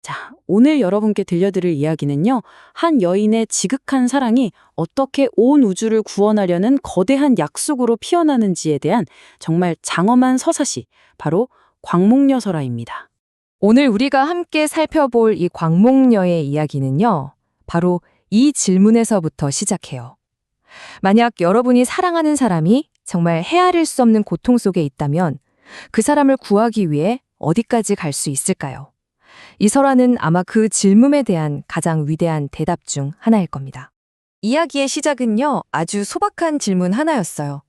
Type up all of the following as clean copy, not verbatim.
자, 오늘 여러분께 들려드릴 이야기는요, 한 여인의 지극한 사랑이 어떻게 온 우주를 구원하려는 거대한 약속으로 피어나는지에 대한 정말 장엄한 서사시, 바로 광목여설화입니다. 오늘 우리가 함께 살펴볼 이 광목녀의 이야기는요, 바로 이 질문에서부터 시작해요. 만약 여러분이 사랑하는 사람이 정말 헤아릴 수 없는 고통 속에 있다면 그 사람을 구하기 위해 어디까지 갈 수 있을까요? 이 설화는 아마 그 질문에 대한 가장 위대한 대답 중 하나일 겁니다. 이야기의 시작은요, 아주 소박한 질문 하나였어요.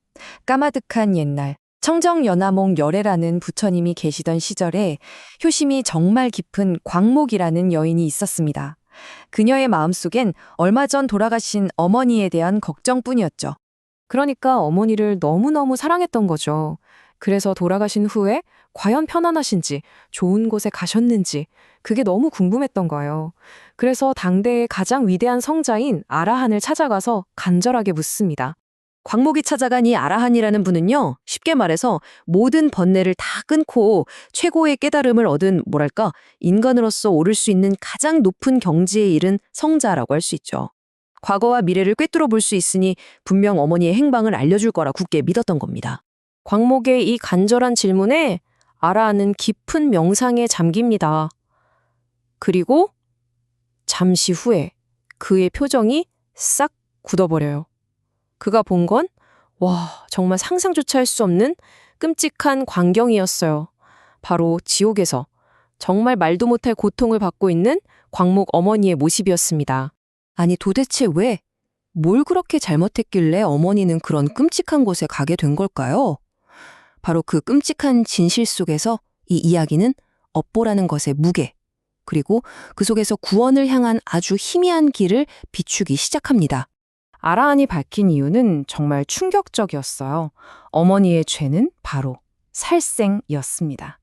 까마득한 옛날, 청정연화몽 열애라는 부처님이 계시던 시절에 효심이 정말 깊은 광목이라는 여인이 있었습니다. 그녀의 마음속엔 얼마 전 돌아가신 어머니에 대한 걱정뿐이었죠. 그러니까 어머니를 너무너무 사랑했던 거죠. 그래서 돌아가신 후에 과연 편안하신지, 좋은 곳에 가셨는지, 그게 너무 궁금했던 거예요. 그래서 당대의 가장 위대한 성자인 아라한을 찾아가서 간절하게 묻습니다. 광목이 찾아간 이 아라한이라는 분은요, 쉽게 말해서 모든 번뇌를 다 끊고 최고의 깨달음을 얻은 인간으로서 오를 수 있는 가장 높은 경지에 이른 성자라고 할 수 있죠. 과거와 미래를 꿰뚫어 볼 수 있으니 분명 어머니의 행방을 알려줄 거라 굳게 믿었던 겁니다. 광목의 이 간절한 질문에 아라한은 깊은 명상에 잠깁니다. 그리고 잠시 후에 그의 표정이 싹 굳어버려요. 그가 본 건, 정말 상상조차 할 수 없는 끔찍한 광경이었어요. 바로 지옥에서 정말 말도 못할 고통을 받고 있는 광목 어머니의 모습이었습니다. 아니 도대체 왜? 뭘 그렇게 잘못했길래 어머니는 그런 끔찍한 곳에 가게 된 걸까요? 바로 그 끔찍한 진실 속에서 이 이야기는 업보라는 것의 무게, 그리고 그 속에서 구원을 향한 아주 희미한 길을 비추기 시작합니다. 아라한이 밝힌 이유는 정말 충격적이었어요. 어머니의 죄는 바로 살생이었습니다.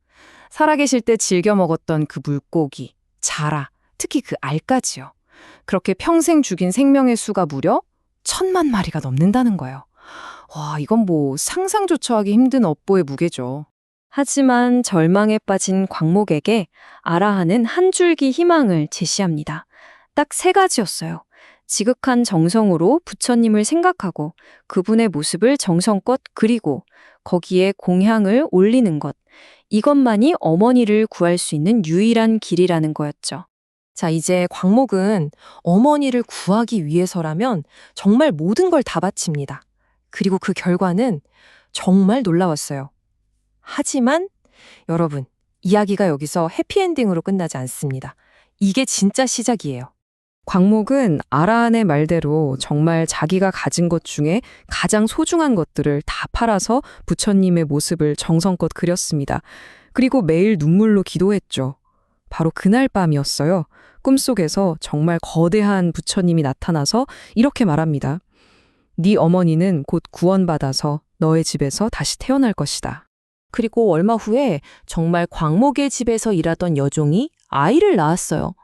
살아계실 때 즐겨 먹었던 그 물고기, 자라, 특히 그 알까지요. 그렇게 평생 죽인 생명의 수가 무려 1,000만 마리가 넘는다는 거예요. 이건 상상조차 하기 힘든 업보의 무게죠. 하지만 절망에 빠진 광목에게 아라한은 한 줄기 희망을 제시합니다. 딱 3가지였어요. 지극한 정성으로 부처님을 생각하고 그분의 모습을 정성껏 그리고 거기에 공향을 올리는 것. 이것만이 어머니를 구할 수 있는 유일한 길이라는 거였죠. 자, 이제 광목은 어머니를 구하기 위해서라면 정말 모든 걸 다 바칩니다. 그리고 그 결과는 정말 놀라웠어요. 하지만 여러분, 이야기가 여기서 해피엔딩으로 끝나지 않습니다. 이게 진짜 시작이에요. 광목은 아라한의 말대로 정말 자기가 가진 것 중에 가장 소중한 것들을 다 팔아서 부처님의 모습을 정성껏 그렸습니다. 그리고 매일 눈물로 기도했죠. 바로 그날 밤이었어요. 꿈속에서 정말 거대한 부처님이 나타나서 이렇게 말합니다. 네 어머니는 곧 구원받아서 너의 집에서 다시 태어날 것이다. 그리고 얼마 후에 정말 광목의 집에서 일하던 여종이 아이를 낳았어요.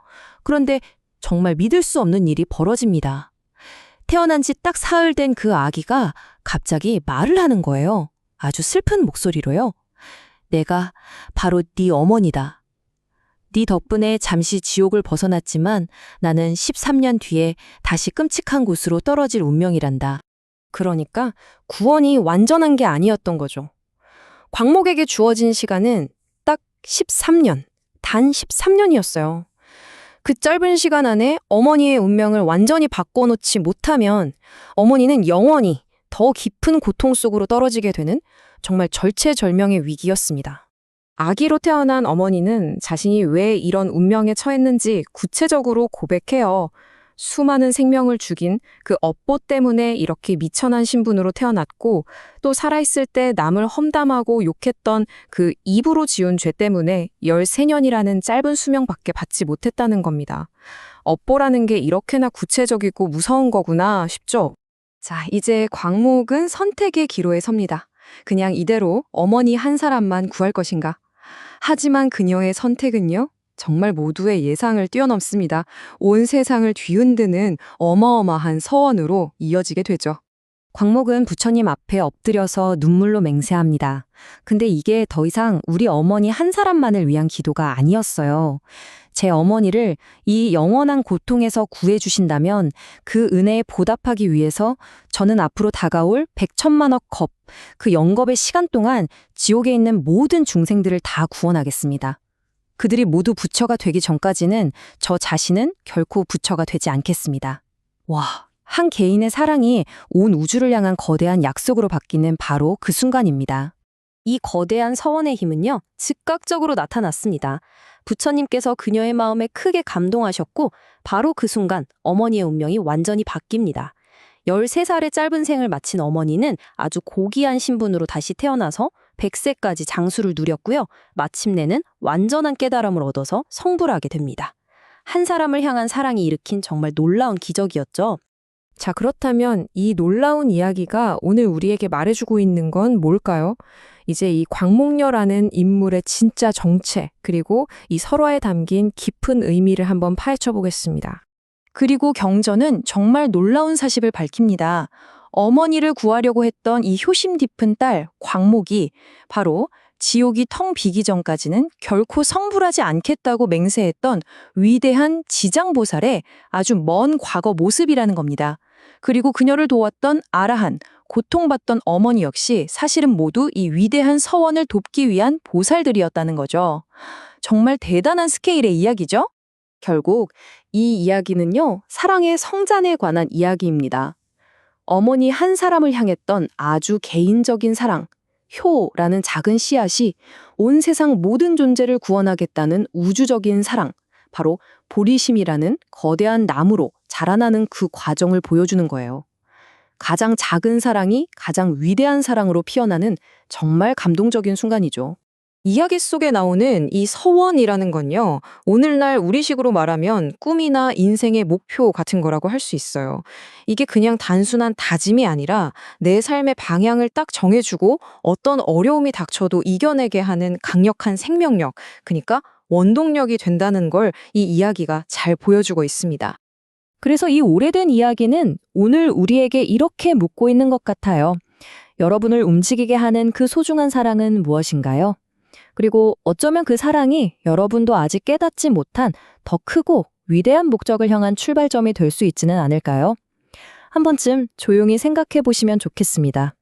그런데 정말 믿을 수 없는 일이 벌어집니다. 태어난 지 딱 사흘 된 그 아기가 갑자기 말을 하는 거예요. 아주 슬픈 목소리로요. 내가 바로 네 어머니다. 네 덕분에 잠시 지옥을 벗어났지만 나는 13년 뒤에 다시 끔찍한 곳으로 떨어질 운명이란다. 그러니까 구원이 완전한 게 아니었던 거죠. 광목에게 주어진 시간은 딱 13년, 단 13년이었어요. 그 짧은 시간 안에 어머니의 운명을 완전히 바꿔놓지 못하면 어머니는 영원히 더 깊은 고통 속으로 떨어지게 되는 정말 절체절명의 위기였습니다. 아기로 태어난 어머니는 자신이 왜 이런 운명에 처했는지 구체적으로 고백해요. 수많은 생명을 죽인 그 업보 때문에 이렇게 미천한 신분으로 태어났고 또 살아있을 때 남을 험담하고 욕했던 그 입으로 지은 죄 때문에 13년이라는 짧은 수명밖에 받지 못했다는 겁니다. 업보라는 게 이렇게나 구체적이고 무서운 거구나 싶죠? 자, 이제 광목은 선택의 기로에 섭니다. 그냥 이대로 어머니 한 사람만 구할 것인가? 하지만 그녀의 선택은요? 정말 모두의 예상을 뛰어넘습니다. 온 세상을 뒤흔드는 어마어마한 서원으로 이어지게 되죠. 광목은 부처님 앞에 엎드려서 눈물로 맹세합니다. 근데 이게 더 이상 우리 어머니 한 사람만을 위한 기도가 아니었어요. 제 어머니를 이 영원한 고통에서 구해주신다면 그 은혜에 보답하기 위해서 저는 앞으로 다가올 백천만억 겁, 그 영겁의 시간 동안 지옥에 있는 모든 중생들을 다 구원하겠습니다. 그들이 모두 부처가 되기 전까지는 저 자신은 결코 부처가 되지 않겠습니다. 와, 한 개인의 사랑이 온 우주를 향한 거대한 약속으로 바뀌는 바로 그 순간입니다. 이 거대한 서원의 힘은요, 즉각적으로 나타났습니다. 부처님께서 그녀의 마음에 크게 감동하셨고 바로 그 순간 어머니의 운명이 완전히 바뀝니다. 13살의 짧은 생을 마친 어머니는 아주 고귀한 신분으로 다시 태어나서 100세까지 장수를 누렸고요. 마침내는 완전한 깨달음을 얻어서 성불하게 됩니다. 한 사람을 향한 사랑이 일으킨 정말 놀라운 기적이었죠. 자, 그렇다면 이 놀라운 이야기가 오늘 우리에게 말해주고 있는 건 뭘까요? 이제 이 광목녀라는 인물의 진짜 정체, 그리고 이 설화에 담긴 깊은 의미를 한번 파헤쳐 보겠습니다. 그리고 경전은 정말 놀라운 사실을 밝힙니다. 어머니를 구하려고 했던 이 효심 깊은 딸 광목이 바로 지옥이 텅 비기 전까지는 결코 성불하지 않겠다고 맹세했던 위대한 지장보살의 아주 먼 과거 모습이라는 겁니다. 그리고 그녀를 도왔던 아라한, 고통받던 어머니 역시 사실은 모두 이 위대한 서원을 돕기 위한 보살들이었다는 거죠. 정말 대단한 스케일의 이야기죠? 결국 이 이야기는요, 사랑의 성잔에 관한 이야기입니다. 어머니 한 사람을 향했던 아주 개인적인 사랑, 효라는 작은 씨앗이 온 세상 모든 존재를 구원하겠다는 우주적인 사랑, 바로 보리심이라는 거대한 나무로 자라나는 그 과정을 보여주는 거예요. 가장 작은 사랑이 가장 위대한 사랑으로 피어나는 정말 감동적인 순간이죠. 이야기 속에 나오는 이 서원이라는 건요, 오늘날 우리식으로 말하면 꿈이나 인생의 목표 같은 거라고 할 수 있어요. 이게 그냥 단순한 다짐이 아니라 내 삶의 방향을 딱 정해주고 어떤 어려움이 닥쳐도 이겨내게 하는 강력한 생명력, 그러니까 원동력이 된다는 걸 이 이야기가 잘 보여주고 있습니다. 그래서 이 오래된 이야기는 오늘 우리에게 이렇게 묻고 있는 것 같아요. 여러분을 움직이게 하는 그 소중한 사랑은 무엇인가요? 그리고 어쩌면 그 사랑이 여러분도 아직 깨닫지 못한 더 크고 위대한 목적을 향한 출발점이 될 수 있지는 않을까요? 한 번쯤 조용히 생각해 보시면 좋겠습니다.